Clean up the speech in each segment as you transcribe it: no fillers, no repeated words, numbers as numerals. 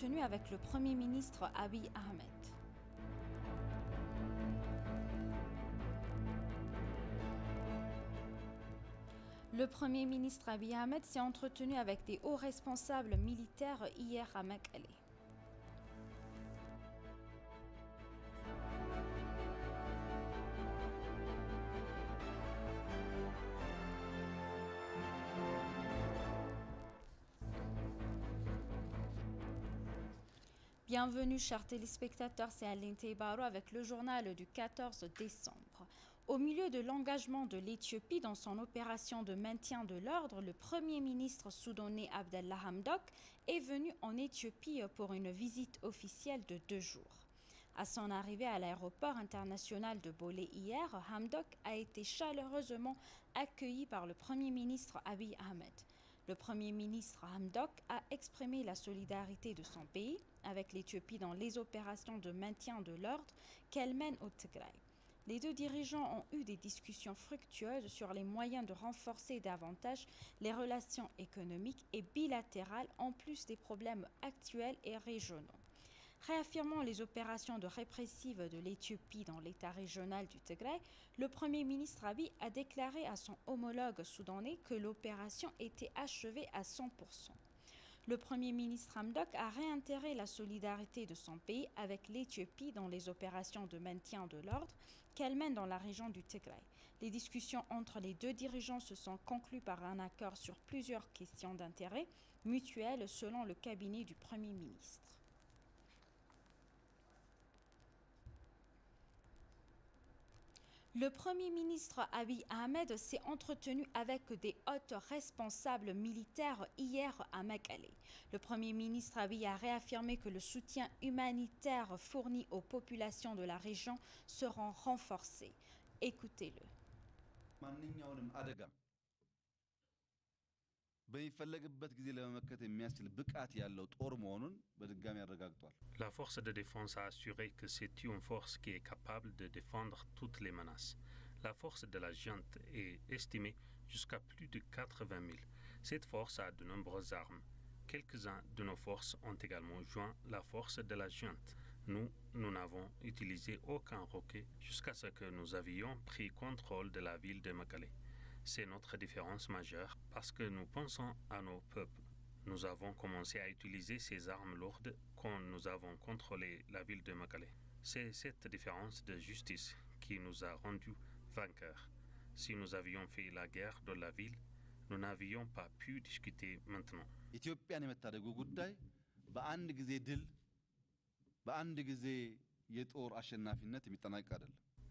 entretenu avec le Premier ministre Abiy Ahmed. Le Premier ministre Abiy Ahmed s'est entretenu avec des hauts responsables militaires hier à Mekelle. Bienvenue chers téléspectateurs, c'est Aline Teibaro avec le journal du 14 décembre. Au milieu de l'engagement de l'Éthiopie dans son opération de maintien de l'ordre, le Premier ministre soudanais Abdallah Hamdok est venu en Éthiopie pour une visite officielle de 2 jours. À son arrivée à l'aéroport international de Bolé hier, Hamdok a été chaleureusement accueilli par le Premier ministre Abiy Ahmed. Le Premier ministre Hamdok a exprimé la solidarité de son pays avec l'Éthiopie dans les opérations de maintien de l'ordre qu'elle mène au Tigray. Les deux dirigeants ont eu des discussions fructueuses sur les moyens de renforcer davantage les relations économiques et bilatérales en plus des problèmes actuels et régionaux. Réaffirmant les opérations de répressive de l'Éthiopie dans l'état régional du Tigray, le Premier ministre Abiy a déclaré à son homologue soudanais que l'opération était achevée à 100%. Le Premier ministre Hamdok a réitéré la solidarité de son pays avec l'Éthiopie dans les opérations de maintien de l'ordre qu'elle mène dans la région du Tigray. Les discussions entre les deux dirigeants se sont conclues par un accord sur plusieurs questions d'intérêt mutuel selon le cabinet du Premier ministre. Le Premier ministre Abiy Ahmed s'est entretenu avec des hautes responsables militaires hier à Mekelle. Le Premier ministre Abiy a réaffirmé que le soutien humanitaire fourni aux populations de la région sera renforcé. Écoutez-le. La force de défense a assuré que c'est une force qui est capable de défendre toutes les menaces. La force de la junte est estimée jusqu'à plus de 80 000. Cette force a de nombreuses armes. Quelques-uns de nos forces ont également joint la force de la junte. Nous n'avons utilisé aucun roquet jusqu'à ce que nous avions pris contrôle de la ville de Mekelle. C'est notre différence majeure parce que nous pensons à nos peuples. Nous avons commencé à utiliser ces armes lourdes quand nous avons contrôlé la ville de Mekelle. C'est cette différence de justice qui nous a rendus vainqueurs. Si nous avions fait la guerre dans la ville, nous n'avions pas pu discuter maintenant.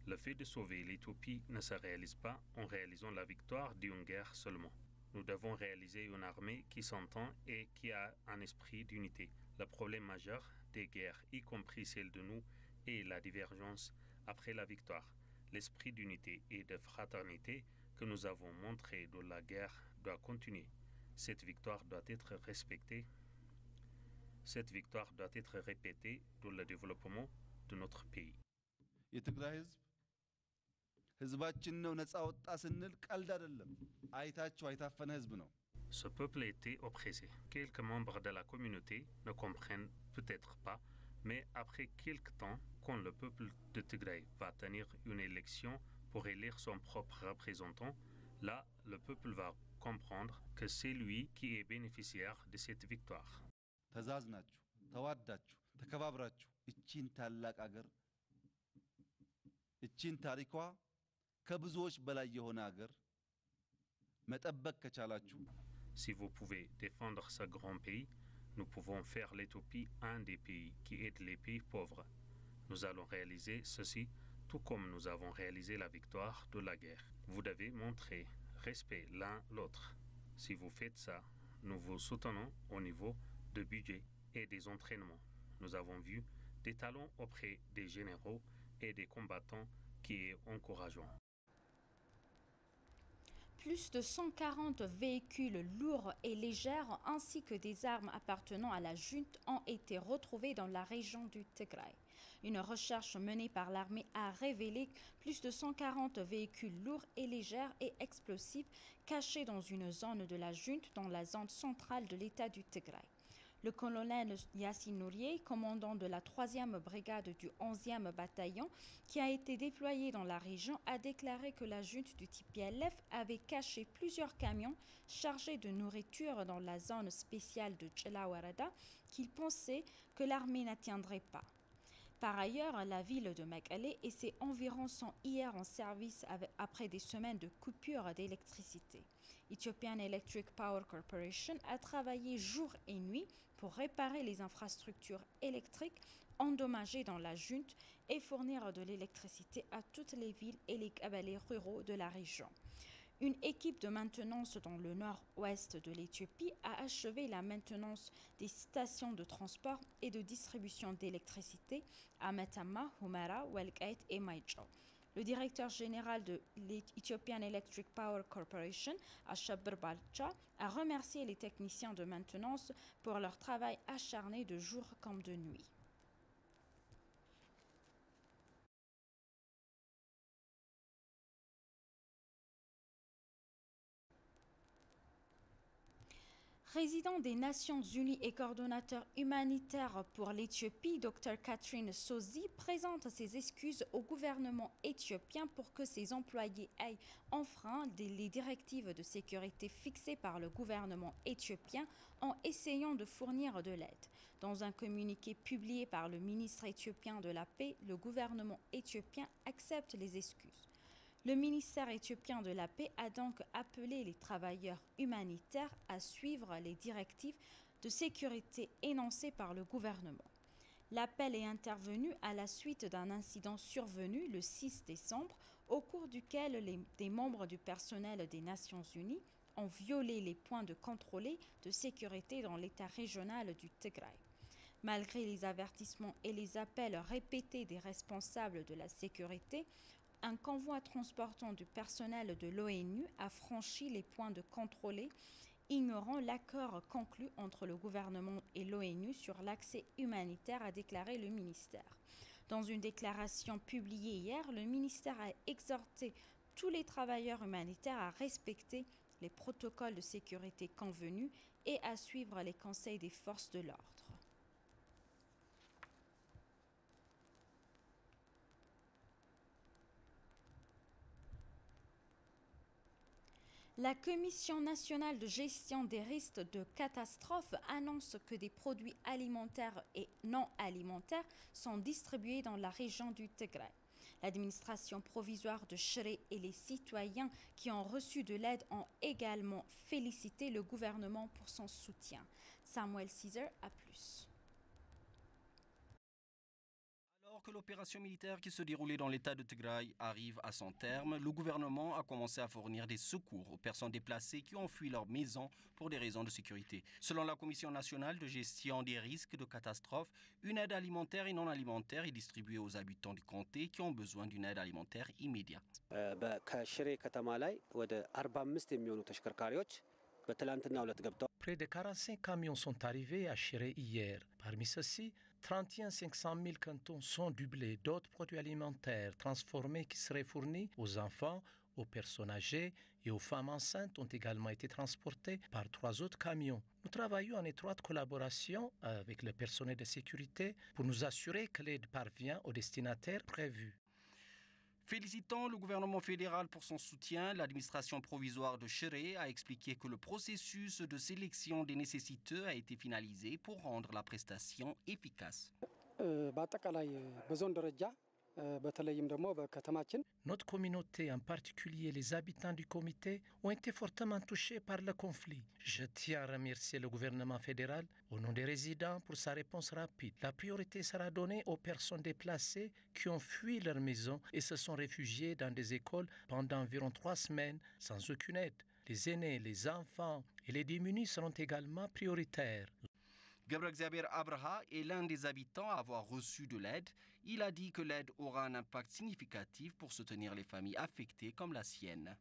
Le fait de sauver l'Éthiopie ne se réalise pas en réalisant la victoire d'une guerre seulement. Nous devons réaliser une armée qui s'entend et qui a un esprit d'unité. Le problème majeur des guerres, y compris celle de nous, est la divergence après la victoire. L'esprit d'unité et de fraternité que nous avons montré dans la guerre doit continuer. Cette victoire doit être respectée. Cette victoire doit être répétée dans le développement de notre pays. Ce peuple était oppressé. Quelques membres de la communauté ne comprennent peut-être pas, mais après quelque temps, quand le peuple de Tigray va tenir une élection pour élire son propre représentant, là, le peuple va comprendre que c'est lui qui est bénéficiaire de cette victoire. Si vous pouvez défendre ce grand pays, nous pouvons faire l'Éthiopie un des pays qui aide les pays pauvres. Nous allons réaliser ceci tout comme nous avons réalisé la victoire de la guerre. Vous devez montrer respect l'un l'autre. Si vous faites ça, nous vous soutenons au niveau de budget et des entraînements. Nous avons vu des talents auprès des généraux et des combattants qui est encourageant. Plus de 140 véhicules lourds et légers ainsi que des armes appartenant à la junte ont été retrouvés dans la région du Tigray. Une recherche menée par l'armée a révélé plus de 140 véhicules lourds et légers et explosifs cachés dans une zone de la junte dans la zone centrale de l'état du Tigray. Le colonel Yassine Nourier, commandant de la 3e brigade du 11e bataillon, qui a été déployé dans la région, a déclaré que la junte du TPLF avait caché plusieurs camions chargés de nourriture dans la zone spéciale de Tchelawarada qu'il pensait que l'armée n'atteindrait pas. Par ailleurs, la ville de Mekelle et ses environs sont hier en service après des semaines de coupure d'électricité. Ethiopian Electric Power Corporation a travaillé jour et nuit pour réparer les infrastructures électriques endommagées dans la junte et fournir de l'électricité à toutes les villes et les kabalés ruraux de la région. Une équipe de maintenance dans le nord-ouest de l'Éthiopie a achevé la maintenance des stations de transport et de distribution d'électricité à Metama, Humera, Welkait et Maïcho. Le directeur général de l'Ethiopian Electric Power Corporation, Ashabir Balcha, a remercié les techniciens de maintenance pour leur travail acharné de jour comme de nuit. Président des Nations Unies et coordonnateur humanitaire pour l'Éthiopie, Dr Catherine Sozi présente ses excuses au gouvernement éthiopien pour que ses employés aient enfreint les directives de sécurité fixées par le gouvernement éthiopien en essayant de fournir de l'aide. Dans un communiqué publié par le ministre éthiopien de la Paix, le gouvernement éthiopien accepte les excuses. Le ministère éthiopien de la Paix a donc appelé les travailleurs humanitaires à suivre les directives de sécurité énoncées par le gouvernement. L'appel est intervenu à la suite d'un incident survenu le 6 décembre, au cours duquel des membres du personnel des Nations Unies ont violé les points de contrôle de sécurité dans l'État régional du Tigray. Malgré les avertissements et les appels répétés des responsables de la sécurité, un convoi transportant du personnel de l'ONU a franchi les points de contrôle, ignorant l'accord conclu entre le gouvernement et l'ONU sur l'accès humanitaire, a déclaré le ministère. Dans une déclaration publiée hier, le ministère a exhorté tous les travailleurs humanitaires à respecter les protocoles de sécurité convenus et à suivre les conseils des forces de l'ordre. La Commission nationale de gestion des risques de catastrophe annonce que des produits alimentaires et non alimentaires sont distribués dans la région du Tigray. L'administration provisoire de Shire et les citoyens qui ont reçu de l'aide ont également félicité le gouvernement pour son soutien. Samuel Caesar a plus. Alors que l'opération militaire qui se déroulait dans l'état de Tigray arrive à son terme, le gouvernement a commencé à fournir des secours aux personnes déplacées qui ont fui leur maison pour des raisons de sécurité. Selon la Commission nationale de gestion des risques de catastrophe, une aide alimentaire et non alimentaire est distribuée aux habitants du comté qui ont besoin d'une aide alimentaire immédiate. Près de 45 camions sont arrivés à Shire hier. Parmi ceux-ci, 31 500 000 cantons sont doublés d'autres produits alimentaires transformés qui seraient fournis aux enfants, aux personnes âgées et aux femmes enceintes ont également été transportés par 3 autres camions. Nous travaillons en étroite collaboration avec le personnel de sécurité pour nous assurer que l'aide parvient aux destinataires prévus. Félicitant le gouvernement fédéral pour son soutien, l'administration provisoire de Shire a expliqué que le processus de sélection des nécessiteux a été finalisé pour rendre la prestation efficace. Notre communauté, en particulier les habitants du comité, ont été fortement touchés par le conflit. Je tiens à remercier le gouvernement fédéral au nom des résidents pour sa réponse rapide. La priorité sera donnée aux personnes déplacées qui ont fui leur maison et se sont réfugiées dans des écoles pendant environ 3 semaines sans aucune aide. Les aînés, les enfants et les démunis seront également prioritaires. Gebrexiaber Abraha est l'un des habitants à avoir reçu de l'aide. Il a dit que l'aide aura un impact significatif pour soutenir les familles affectées comme la sienne.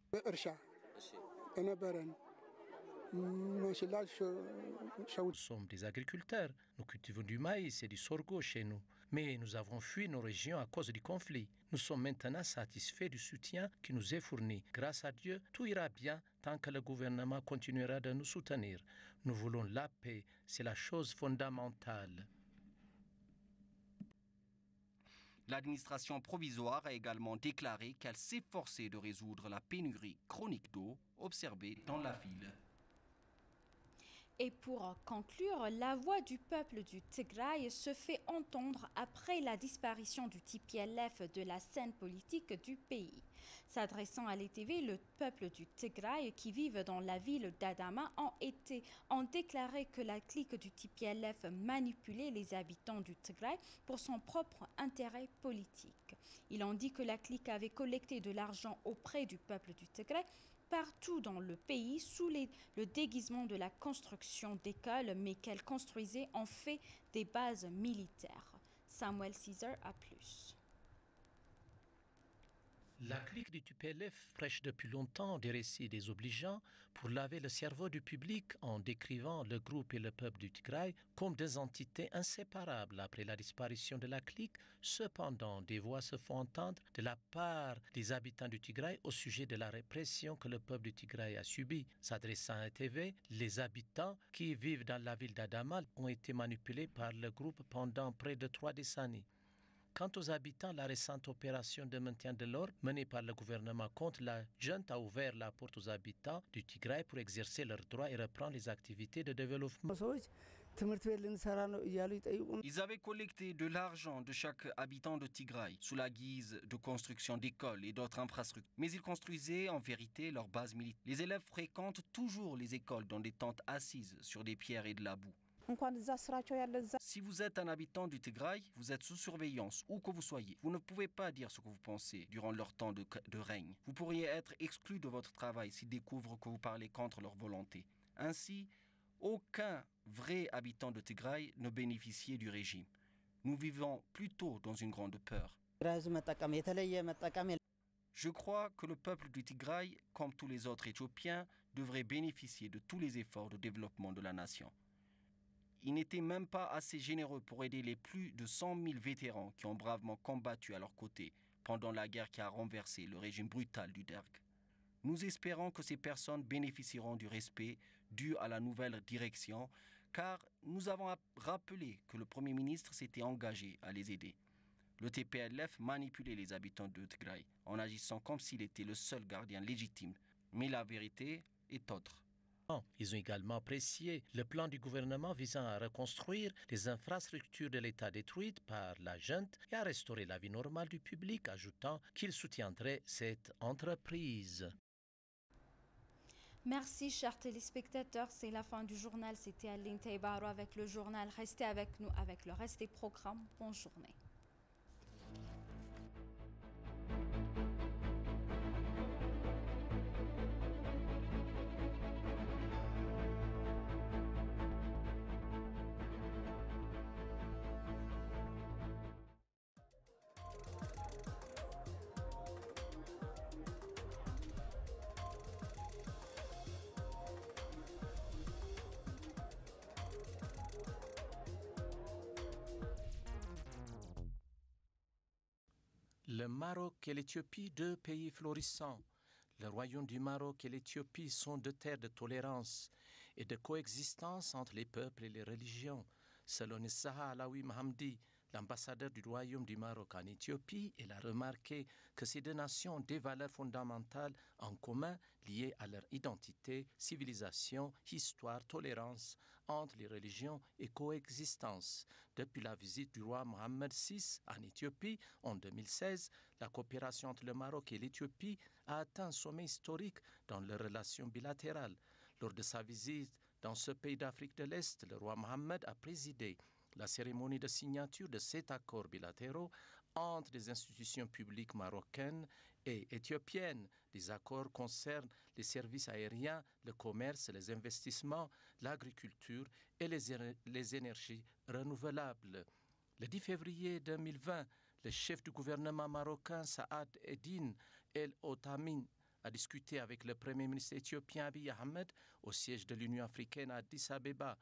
Nous sommes des agriculteurs. Nous cultivons du maïs et du sorgho chez nous. Mais nous avons fui nos régions à cause du conflit. Nous sommes maintenant satisfaits du soutien qui nous est fourni. Grâce à Dieu, tout ira bien tant que le gouvernement continuera de nous soutenir. Nous voulons la paix. C'est la chose fondamentale. L'administration provisoire a également déclaré qu'elle s'efforçait de résoudre la pénurie chronique d'eau observée dans la ville. Et pour conclure, la voix du peuple du Tigray se fait entendre après la disparition du TPLF de la scène politique du pays. S'adressant à l'ETV, le peuple du Tigray qui vivent dans la ville d'Adama ont déclaré que la clique du TPLF manipulait les habitants du Tigray pour son propre intérêt politique. Ils ont dit que la clique avait collecté de l'argent auprès du peuple du Tigray partout dans le pays sous le déguisement de la construction d'écoles, mais qu'elle construisait en fait des bases militaires. Samuel Caesar a plus. La clique du TPLF prêche depuis longtemps des récits désobligeants pour laver le cerveau du public en décrivant le groupe et le peuple du Tigray comme des entités inséparables après la disparition de la clique. Cependant, des voix se font entendre de la part des habitants du Tigray au sujet de la répression que le peuple du Tigray a subie. S'adressant à TV, les habitants qui vivent dans la ville d'Adama ont été manipulés par le groupe pendant près de 3 décennies. Quant aux habitants, la récente opération de maintien de l'ordre menée par le gouvernement contre la junte a ouvert la porte aux habitants du Tigray pour exercer leurs droits et reprendre les activités de développement. Ils avaient collecté de l'argent de chaque habitant de Tigray sous la guise de construction d'écoles et d'autres infrastructures. Mais ils construisaient en vérité leur base militaire. Les élèves fréquentent toujours les écoles dans des tentes assises sur des pierres et de la boue. Si vous êtes un habitant du Tigray, vous êtes sous surveillance, où que vous soyez. Vous ne pouvez pas dire ce que vous pensez durant leur temps de règne. Vous pourriez être exclu de votre travail s'ils découvrent que vous parlez contre leur volonté. Ainsi, aucun vrai habitant de Tigray ne bénéficiait du régime. Nous vivons plutôt dans une grande peur. Je crois que le peuple du Tigray, comme tous les autres Éthiopiens, devrait bénéficier de tous les efforts de développement de la nation. Ils n'étaient même pas assez généreux pour aider les plus de 100 000 vétérans qui ont bravement combattu à leur côté pendant la guerre qui a renversé le régime brutal du Derg. Nous espérons que ces personnes bénéficieront du respect dû à la nouvelle direction, car nous avons rappelé que le Premier ministre s'était engagé à les aider. Le TPLF manipulait les habitants de Tigray en agissant comme s'il était le seul gardien légitime. Mais la vérité est autre. Ils ont également apprécié le plan du gouvernement visant à reconstruire les infrastructures de l'État détruites par la junte et à restaurer la vie normale du public, ajoutant qu'ils soutiendraient cette entreprise. Merci, chers téléspectateurs. C'est la fin du journal. C'était Aline Taibaro avec le journal. Restez avec nous avec le reste des programmes. Bonne journée. Le Maroc et l'Éthiopie, deux pays florissants. Le royaume du Maroc et l'Éthiopie sont deux terres de tolérance et de coexistence entre les peuples et les religions. Selon Issaha Alaoui Mahamdi, l'ambassadeur du royaume du Maroc en Éthiopie, il a remarqué que ces deux nations ont des valeurs fondamentales en commun liées à leur identité, civilisation, histoire, tolérance entre les religions et coexistence. Depuis la visite du roi Mohammed VI en Éthiopie en 2016, la coopération entre le Maroc et l'Éthiopie a atteint un sommet historique dans leurs relations bilatérales. Lors de sa visite dans ce pays d'Afrique de l'Est, le roi Mohammed a présidé la cérémonie de signature de 7 accords bilatéraux entre les institutions publiques marocaines et éthiopiennes. Les accords concernent les services aériens, le commerce, les investissements, l'agriculture et les énergies renouvelables. Le 10 février 2020, le chef du gouvernement marocain Saad Eddine El Othami a discuté avec le Premier ministre éthiopien Abiy Ahmed au siège de l'Union africaine à Addis Abeba.